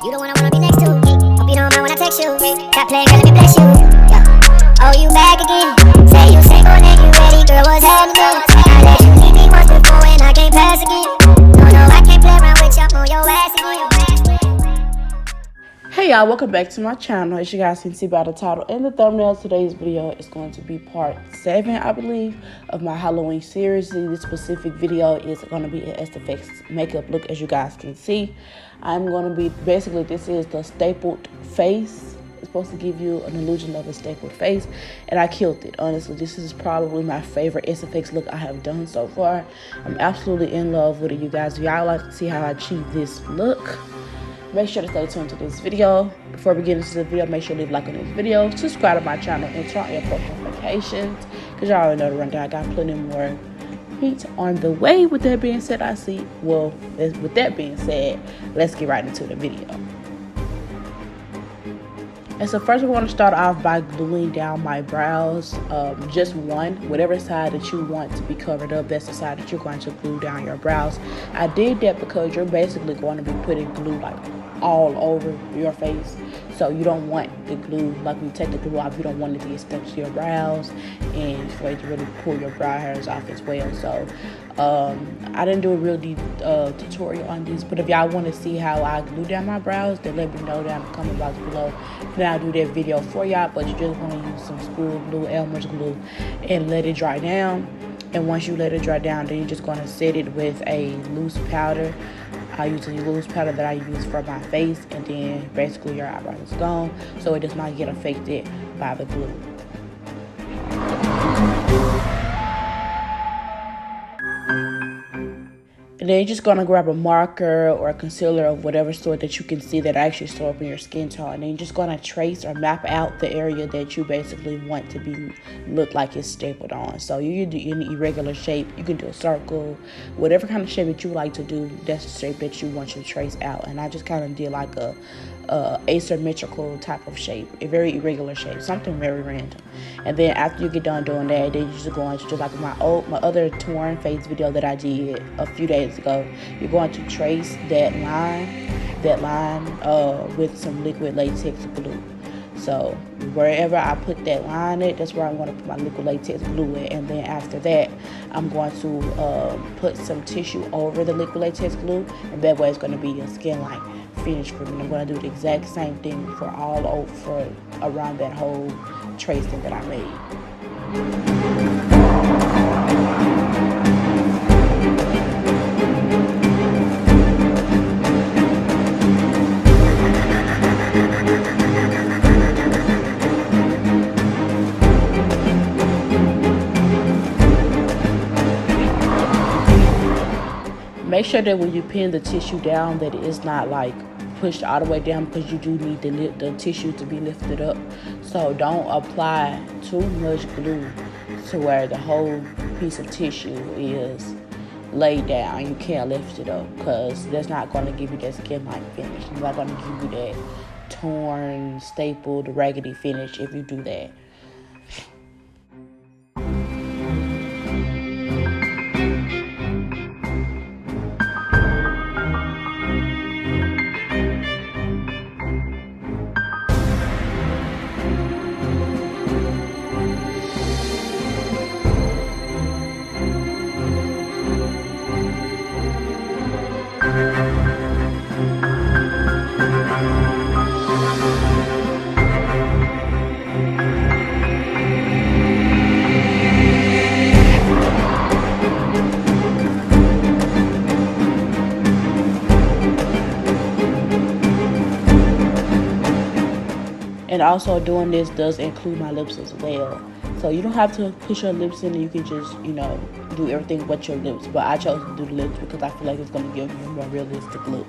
You the one I wanna be next to. Hope you don't mind when I text you. Stop playing, girl, let me bless you. Yeah. Oh, you back again. Say you single and you ready, girl, what's happening? I let you leave me once before and I can't pass again. No, I can't play around with you, I'm on your ass again. Hey y'all, welcome back to my channel. As you guys can see by the title and the thumbnail, today's video is going to be part 7, I believe, of my Halloween series. This specific video is going to be an SFX makeup look. As you guys can see, I'm going to be, basically this is the stapled face. It's supposed to give you an illusion of a stapled face, and I killed it. Honestly, this is probably my favorite SFX look I have done so far. I'm absolutely in love with it, you guys. If y'all like to see how I achieve this look, make sure to stay tuned to this video. Before we get into the video, make sure to leave a like on this video, subscribe to my channel, and turn on your post notifications, because y'all already know the rundown. I got plenty more heat on the way. With that being said, with that being said, let's get right into the video. And so first we want to start off by gluing down my brows, just one, whatever side that you want to be covered up, that's the side that you're going to glue down your brows. I did that because you're basically going to be putting glue like all over your face, so you don't want the glue, like when you take the glue off, you don't want it to get stuck to your brows and for it to really pull your brow hairs off as well. So I didn't do a real deep tutorial on this, but if y'all want to see how I glue down my brows, then let me know down in the comment box below. Then I'll do that video for y'all, but you just want to use some school glue, Elmer's glue, and let it dry down. And once you let it dry down, then you're just going to set it with a loose powder. I use a loose powder that I use for my face, and then basically your eyebrow is gone, so it does not get affected by the glue. And then you're just going to grab a marker or a concealer of whatever sort that you can see that actually show up in your skin tone. And then you're just going to trace or map out the area that you basically want to look like it's stapled on. So you can do any irregular shape. You can do a circle. Whatever kind of shape that you like to do, that's the shape that you want to trace out. And I just kind of did like a asymmetrical type of shape, a very irregular shape, something very random. And then after you get done doing that, then you're just going to, just like my other torn face video that I did a few days ago, you're going to trace that line with some liquid latex glue. So wherever I put that line at, that's where I'm going to put my liquid latex glue at. And then after that, I'm going to put some tissue over the liquid latex glue, and that way it's going to be a skin-like finish for me. I'm going to do the exact same thing for around that whole tracing that I made. Make sure that when you pin the tissue down that it's not like pushed all the way down, because you do need the tissue to be lifted up. So don't apply too much glue to where the whole piece of tissue is laid down. You can't lift it up, because that's not going to give you that skin-like finish. It's not going to give you that torn, stapled, raggedy finish if you do that. And also doing this does include my lips as well. So you don't have to push your lips in, and you can just, do everything but your lips. But I chose to do the lips because I feel like it's going to give you a more realistic look.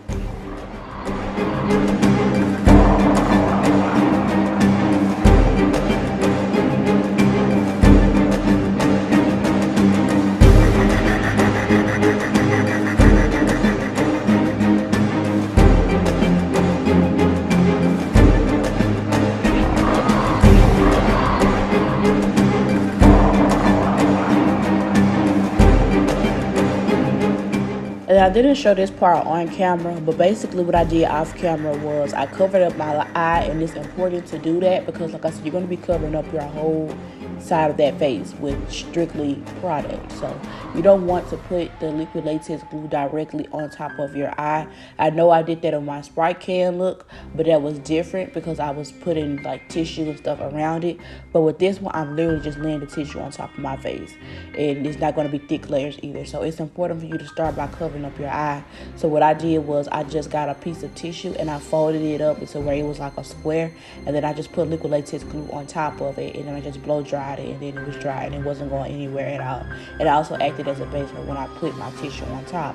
And I didn't show this part on camera, but basically what I did off camera was I covered up my eye, and it's important to do that because, like I said, you're going to be covering up your whole side of that face with strictly product. So you don't want to put the liquid latex glue directly on top of your eye. I know I did that on my Sprite can look, but that was different because I was putting like tissue and stuff around it. But with this one, I'm literally just laying the tissue on top of my face, and it's not going to be thick layers either. So it's important for you to start by covering up your eye. So what I did was I just got a piece of tissue and I folded it up into where it was like a square, and then I just put liquid latex glue on top of it, and then I just blow dried it, and then it was dry and it wasn't going anywhere at all. It also acted as a base for when I put my tissue on top.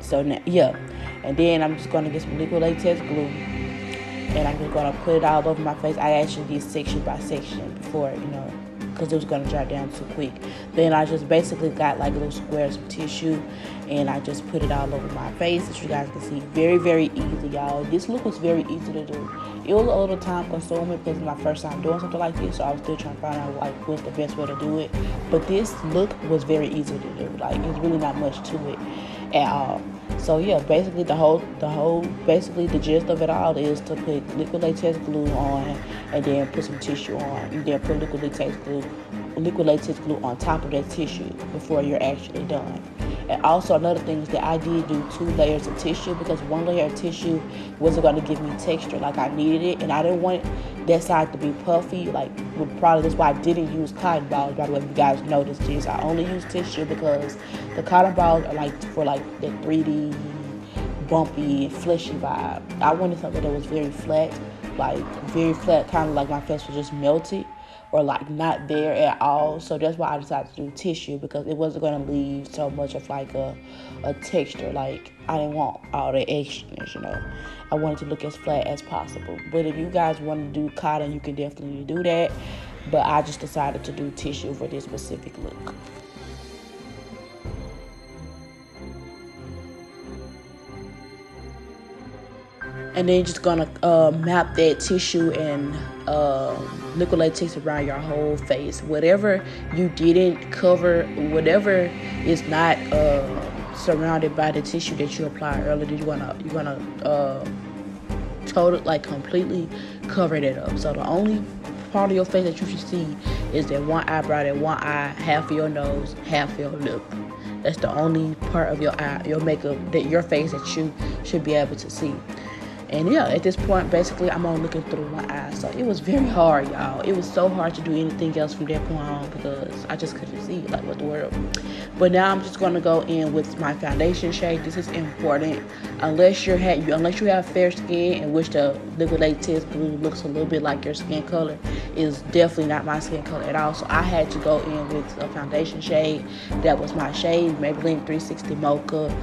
So now, yeah, and then I'm just going to get some liquid latex glue, and I'm just going to put it all over my face. I actually did section by section before, because it was going to dry down too quick. Then I just basically got like little squares of tissue, and I just put it all over my face. As you guys can see, very, very easy, y'all. This look was very easy to do. It was a little time consuming because it's my first time doing something like this, so I was still trying to find out like what's the best way to do it. But this look was very easy to do. Like, it's really not much to it at all. So yeah, basically basically the gist of it all is to put liquid latex glue on, and then put some tissue on, and then put liquid latex glue on top of that tissue before you're actually done. And also another thing is that I did do 2 layers of tissue because one layer of tissue wasn't going to give me texture like I needed it, and I didn't want that side to be puffy. Like, probably that's why I didn't use cotton balls. By the way, if you guys noticed this, I only use tissue because the cotton balls are like for like the 3D bumpy fleshy vibe. I wanted something that was very flat, kind of like my face was just melted or like not there at all. So that's why I decided to do tissue, because it wasn't going to leave so much of like a texture. Like, I didn't want all the extraness, I wanted to look as flat as possible. But if you guys want to do cotton, you can definitely do that, but I just decided to do tissue for this specific look. And then just gonna map that tissue and liquid latex around your whole face. Whatever you didn't cover, whatever is not surrounded by the tissue that you applied earlier, you're gonna completely cover that up. So the only part of your face that you should see is that one eyebrow, that one eye, half of your nose, half of your lip. That's the only part of your eye, your makeup, that your face that you should be able to see. And yeah, at this point, basically, I'm only looking through my eyes. So it was very hard, y'all. It was so hard to do anything else from that point on because I just couldn't see, like, what the world. But now I'm just going to go in with my foundation shade. This is important. Unless you have fair skin, in which the liquid latex glue looks a little bit like your skin color, is definitely not my skin color at all. So I had to go in with a foundation shade. That was my shade, Maybelline 360 Mocha.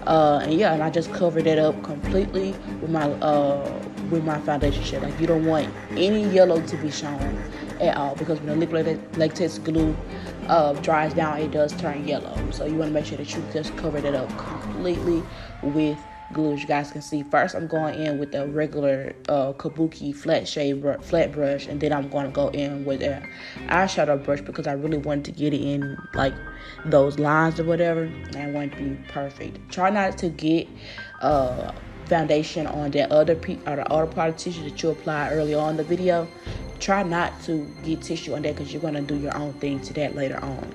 And I just covered it up completely with my foundation shade. Like, you don't want any yellow to be shown at all, because when the liquid latex glue dries down, it does turn yellow. So you want to make sure that you just covered it up completely with glue. As you guys can see, first I'm going in with a regular kabuki flat brush, and then I'm going to go in with an eyeshadow brush because I really wanted to get it in like those lines or whatever, and I want it to be perfect. Try not to get foundation on that other part of tissue that you applied earlier on in the video. Try not to get tissue on that because you're going to do your own thing to that later on.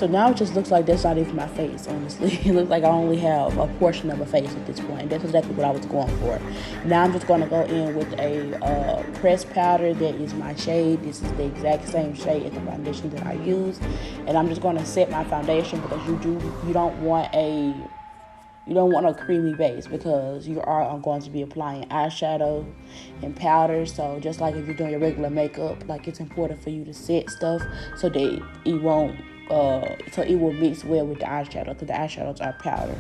So now it just looks like that's not even my face, honestly. It looks like I only have a portion of a face at this point. That's exactly what I was going for. Now I'm just going to go in with a pressed powder that is my shade. This is the exact same shade as the foundation that I use. And I'm just going to set my foundation because you don't want a creamy base because you are going to be applying eyeshadow and powder. So just like if you're doing your regular makeup, like it's important for you to set stuff so that it won't so it will mix well with the eyeshadow because the eyeshadows are powder.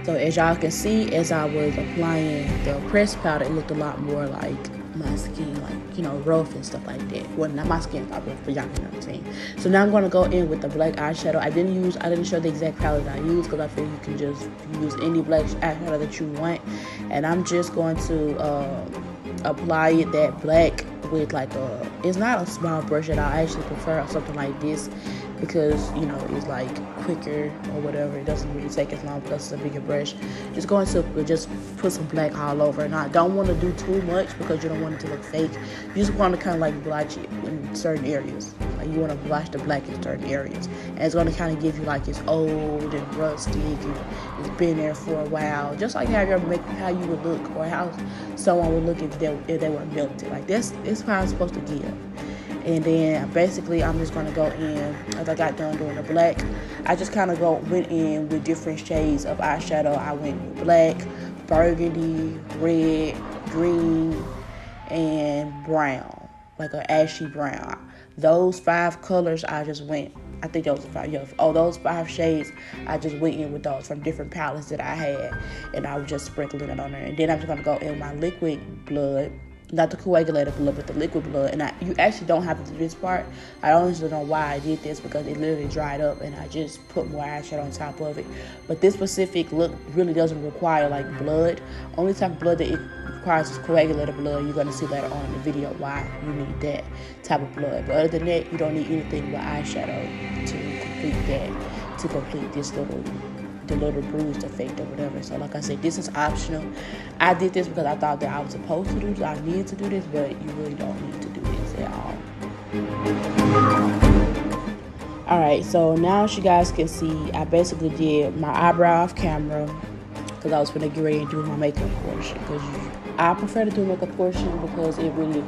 So as y'all can see, as I was applying the pressed powder, it looked a lot more like my skin, like, you know, rough and stuff like that. Well, not my skin's not rough, but y'all know what I'm saying. So now I'm going to go in with the black eyeshadow. I didn't show the exact palette I used because I feel you can just use any black eyeshadow that you want. And I'm just going to apply it, that black, with like it's not a small brush at all. I actually prefer something like this because, you know, it's like quicker or whatever. It doesn't really take as long because it's a bigger brush. Just going to just put some black all over. And I don't want to do too much because you don't want it to look fake. You just want to kind of like blotch it in certain areas. Like you want to blotch the black in certain areas. And it's going to kind of give you like it's old and rusty and it's been there for a while. Just like how you would look or how someone would look if they were melted. Like this is how it's supposed to give. And then basically I'm just going to go in, as I got done doing the black, I just kind of went in with different shades of eyeshadow. I went with black, burgundy, red, green, and brown, like an ashy brown. Those 5 colors I just went, I think those are 5, yeah. Oh, those 5 shades, I just went in with those from different palettes that I had. And I was just sprinkling it on there. And then I'm just going to go in with my liquid blood. Not the coagulated blood, but the liquid blood. And you actually don't have to do this part. I honestly don't know why I did this because it literally dried up and I just put more eyeshadow on top of it. But this specific look really doesn't require like blood. Only type of blood that it requires is coagulated blood. You're going to see later on in the video why you need that type of blood. But other than that, you don't need anything but eyeshadow to complete this the little bruised effect or whatever. So like I said, this is optional. I did this because I thought that I was supposed to do this, I needed to do this, but you really don't need to do this at all. Alright, so now as you guys can see, I basically did my eyebrow off camera because I was going to get ready and do my makeup portion because I prefer to do makeup portion because it really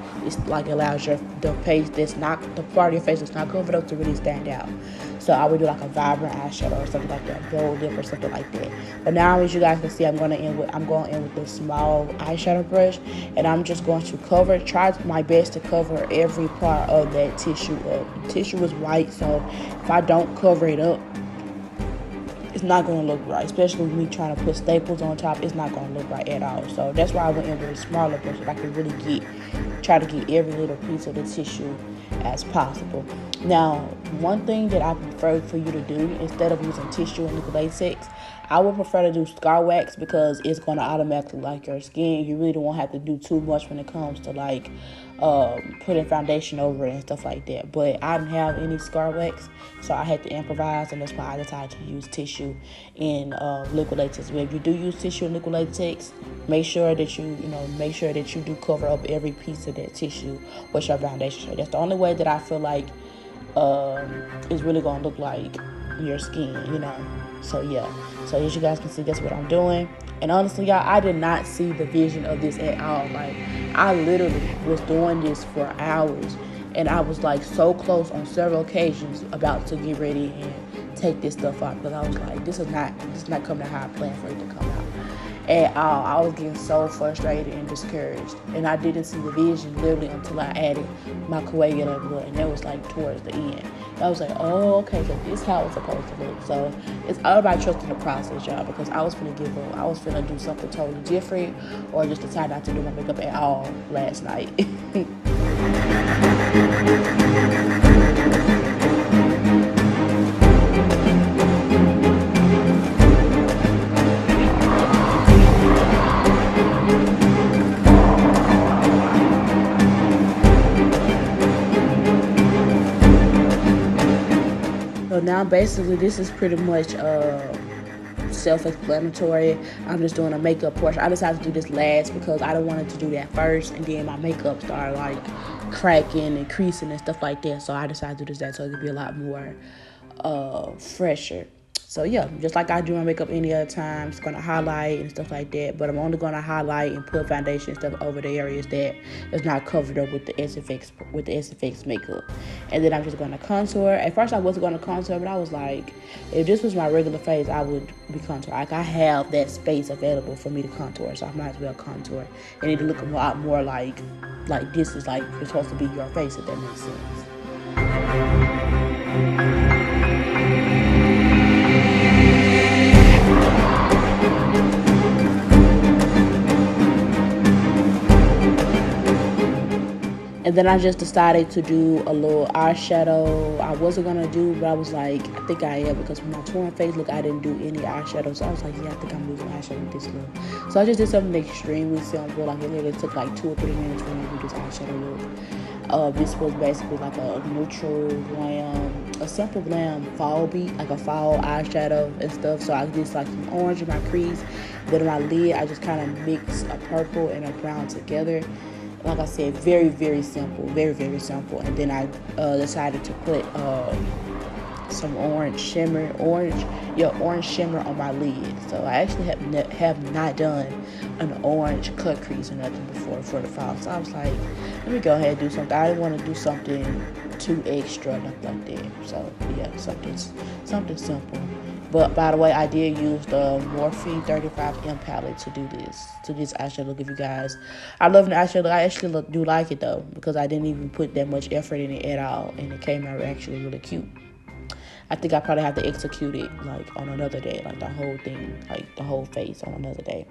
allows the face that's not, the part of your face that's not covered up to really stand out. So I would do like a vibrant eyeshadow or something like that, bold lip or something like that. But now as you guys can see, I'm going in with this small eyeshadow brush, and I'm just going to try my best to cover every part of that tissue up. The tissue is white, so if I don't cover it up, it's not going to look right, especially with me trying to put staples on top. It's not going to look right at all. So that's why I went in with a smaller brush so I can really try to get every little piece of the tissue as possible. Now, one thing that I prefer for you to do instead of using tissue and liquid latex, I would prefer to do scar wax because it's going to automatically like your skin. You really don't have to do too much when it comes to like putting foundation over it and stuff like that. But I didn't have any scar wax, so I had to improvise, and that's why I decided to use tissue and liquid latex. But if you do use tissue and liquid latex, make sure that you do cover up every piece of that tissue with your foundation shade. That's the only way that I feel like it's really gonna look like your skin, you know. So yeah, so as you guys can see, that's what I'm doing. And honestly, y'all, I did not see the vision of this at all. Like, I literally was doing this for hours, and I was like so close on several occasions about to get ready and take this stuff out, because I was like, this is not coming out how I planned for it to come out at all. I was getting so frustrated and discouraged, and I didn't see the vision literally until I added my coagulated blood, and that was like towards the end. I was like, oh, okay, so this is how it's supposed to look. So it's all about trusting the process, y'all, because I was finna give up. I was finna do something totally different, or just decide not to do my makeup at all last night. now basically this is pretty much self-explanatory. I'm just doing a makeup portion. I decided to do this last because I don't want it to do that first, and then my makeup started like cracking and creasing and stuff like that. So I decided to do this that so it could be a lot more fresher. So yeah, just like I do my makeup any other time, it's gonna highlight and stuff like that. But I'm only gonna highlight and put foundation and stuff over the areas that is not covered up with the SFX makeup. And then I'm just gonna contour. At first I wasn't gonna contour, but I was like, if this was my regular face, I would be contour. Like I have that space available for me to contour, so I might as well contour. And it look a lot more like this is like it's supposed to be your face, if that makes sense. And then I just decided to do a little eyeshadow. I wasn't gonna do, but I was like, I think I am, because for my torn face look, I didn't do any eyeshadow. So I was like, yeah, I think I'm using eyeshadow with this look. So I just did something extremely simple. Like it literally took like 2 or 3 minutes for me to do this eyeshadow look. This was basically like a neutral glam, a simple glam fall beat, like a fall eyeshadow and stuff. So I did like some orange in my crease. Then in my lid, I just kind of mixed a purple and a brown together. Like I said, very, very simple, very, very simple. And then I decided to put some orange shimmer on my lid. So I actually have not done an orange cut crease or nothing before for the fall. So I was like, let me go ahead and do something. I didn't want to do something too extra, nothing like that. So yeah, something simple. But by the way, I did use the Morphe 35M palette to do this eyeshadow look. If you guys, I love the eyeshadow look. I actually do like it though, because I didn't even put that much effort in it at all, and it came out actually really cute. I think I probably have to execute it like on another day, like the whole thing, like the whole face on another day.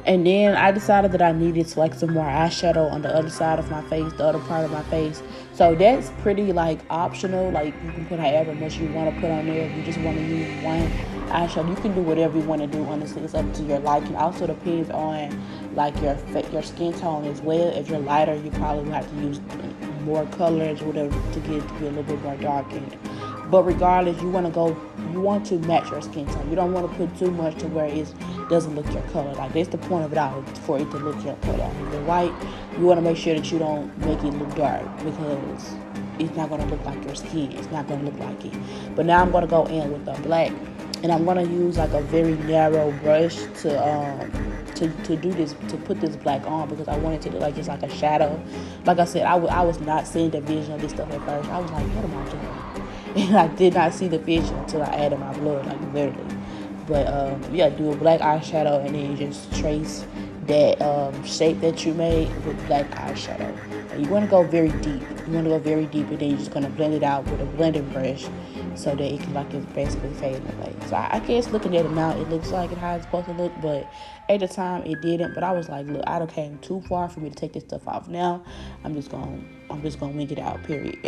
And then I decided that I needed to like some more eyeshadow on the other side of my face, the other part of my face. So that's pretty like optional. Like you can put however much you want to put on there. If you just want to use one eyeshadow, you can do whatever you want to do. Honestly, it's up to your liking. Also depends on like your skin tone as well. If you're lighter, you probably will have to use more colors or whatever to be a little bit more darkened. But regardless, you want to match your skin tone. You don't want to put too much to where it doesn't look your color. Like that's the point of it all, for it to look your color. If you're white, you want to make sure that you don't make it look dark, because it's not going to look like your skin. It's not going to look like it. But now I'm going to go in with the black, and I'm going to use like a very narrow brush to do this, to put this black on, because I wanted to look like it's like a shadow. Like I said, I was not seeing the vision of this stuff at first. I was like, what am I doing? And I did not see the vision until I added my blood, like literally. But yeah, do a black eyeshadow and then you just trace that shape that you made with black eyeshadow. And you want to go very deep. And then you're just going to blend it out with a blending brush so that it can like it's basically fading away. So I guess looking at it now, it looks like it how it's supposed to look, but at the time it didn't. But I was like, look, I done came too far for me to take this stuff off. Now I'm just gonna wing it out, period.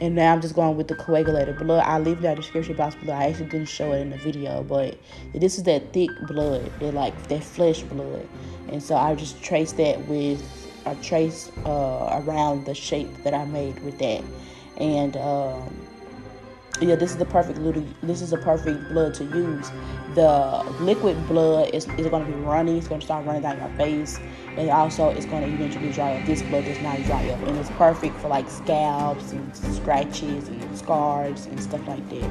And now I'm just going with the coagulated blood. I'll leave that description box below. I actually didn't show it in the video, but this is that thick blood. They're like that flesh blood. And so I just trace that with a trace around the shape that I made with that. And yeah, this is the perfect blood to use. The liquid blood is going to be running. It's going to start running down your face, and also it's going to eventually dry up. This blood does not dry up, and it's perfect for like scalps and scratches and scars and stuff like that.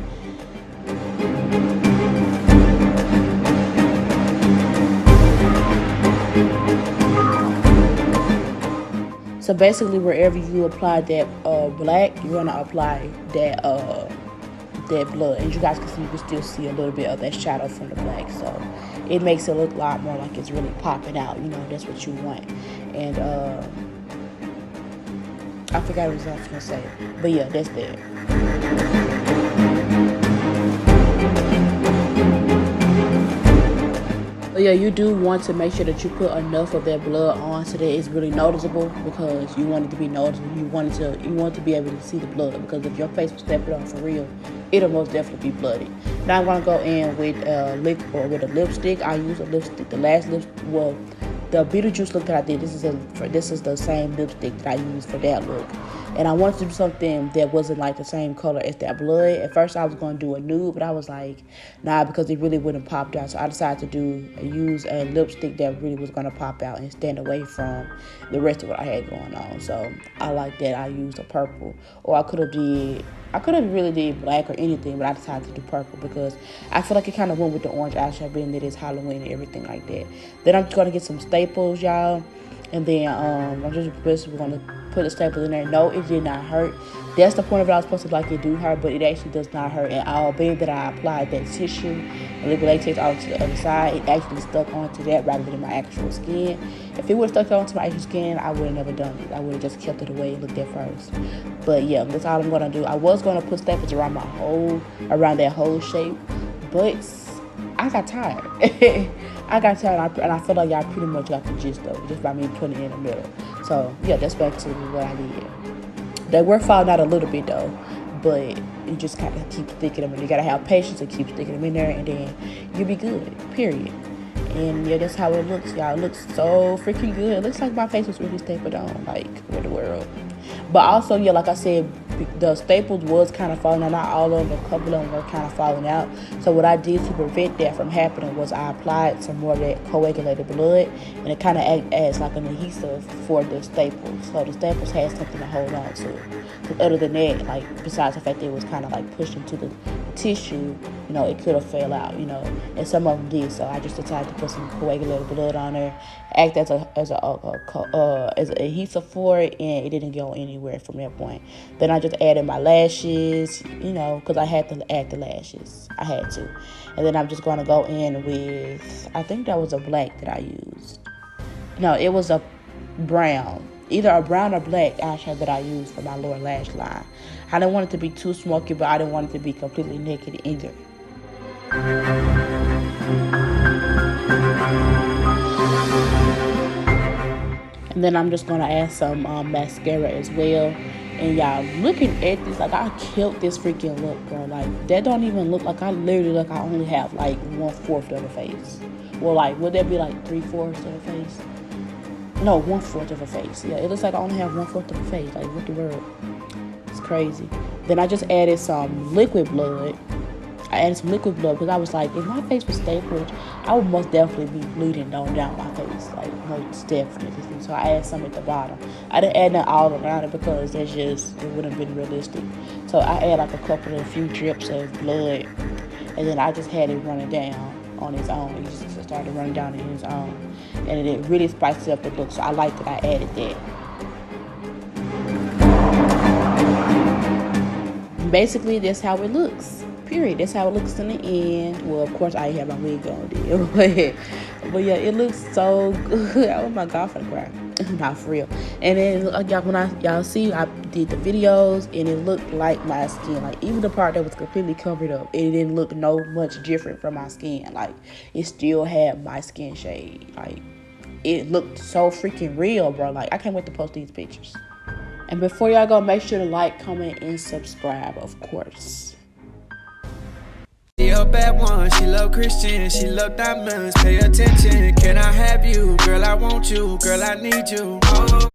So basically, wherever you apply that black, you're going to apply that blood, and you guys can see, you can still see a little bit of that shadow from the black, so it makes it look a lot more like it's really popping out. You know, that's what you want. And I forgot what I was gonna say, but yeah, that's that. But yeah, you do want to make sure that you put enough of that blood on so that it's really noticeable, because you want it to be noticeable. You want to be able to see the blood, because if your face was stepping on for real, it'll most definitely be bloody. Now I'm gonna go in with with a lipstick. I use a lipstick. The last the Beetlejuice look that I did. This is the same lipstick that I used for that look. And I wanted to do something that wasn't like the same color as that blood. At first I was going to do a nude, but I was like, nah, because it really wouldn't pop out. So I decided to use a lipstick that really was going to pop out and stand away from the rest of what I had going on. So I like that. I used a purple, or I could have really did black or anything, but I decided to do purple because I feel like it kind of went with the orange eyeshadow, being that it's Halloween and everything like that. Then I'm just going to get some staples, y'all. And then I'm just basically going to put the staples in there. No, it did not hurt. That's the point of it. I was supposed to like it do hurt, but it actually does not hurt at all. Being that I applied that tissue and liquid latex onto the other side, it actually stuck onto that rather than my actual skin. If it would have stuck onto my actual skin, I would have never done it. I would have just kept it the way it looked at first. But yeah, that's all I'm going to do. I was going to put staples around that whole shape, but I got tired. And I feel like y'all pretty much got the gist of it just by me putting it in the middle. So yeah, that's basically what I did. They were falling out a little bit though, but you just kind of keep sticking them in. You gotta have patience and keep sticking them in there, and then you'll be good, period. And yeah, that's how it looks, y'all. It looks so freaking good. It looks like my face was really stapled on, like, what the world. But also, yeah, like I said, the staples was kind of falling out. Not all of them, a couple of them were kind of falling out. So what I did to prevent that from happening was I applied some more of that coagulated blood, and it kind of acts as like an adhesive for the staples. So the staples had something to hold on to. Because other than that, like, besides the fact that it was kind of like pushed into the tissue, you know, it could have fell out, you know, and some of them did. So I just decided to put some coagulated blood on there, act as an adhesive for it, and it didn't go anywhere from that point. Then I just added my lashes, you know, because I had to add the lashes. I had to. And then I'm just going to go in with, I think that was a black that I used. No, it was a brown. Either a brown or black eyeshadow that I used for my lower lash line. I didn't want it to be too smoky, but I didn't want it to be completely naked either. And then I'm just going to add some mascara as well. And y'all, looking at this, like, I killed this freaking look, bro. Like, that don't even look like, I literally look, I only have like 1/4 of the face. Well, like, would that be like 3/4 of the face? No, 1/4 of a face. Yeah, it looks like I only have 1/4 of a face. Like, what the world? It's crazy. Then I just added some liquid blood. I added some liquid blood because I was like, if my face was stapled, I would most definitely be bleeding down my face. Like, most definitely. So I added some at the bottom. I didn't add that all around it because it wouldn't have been realistic. So I added like a few drips of blood, and then I just had it running down on its own. It just started running down on its own, and it really spices up the look. So I like that I added that. Basically, that's how it looks. Period. That's how it looks in the end. Well, of course, I have my wig on there, but yeah, it looks so good. Oh my god, I'm gonna cry. Not for real. And then y'all see, I did the videos, and it looked like my skin. Like, even the part that was completely covered up, it didn't look no much different from my skin. Like, it still had my skin shade. Like, it looked so freaking real, bro. Like, I can't wait to post these pictures. And before y'all go, make sure to like, comment, and subscribe, of course. She a bad one, she love Christian, she love diamonds, pay attention. Can I have you? Girl, I want you, girl, I need you. Oh.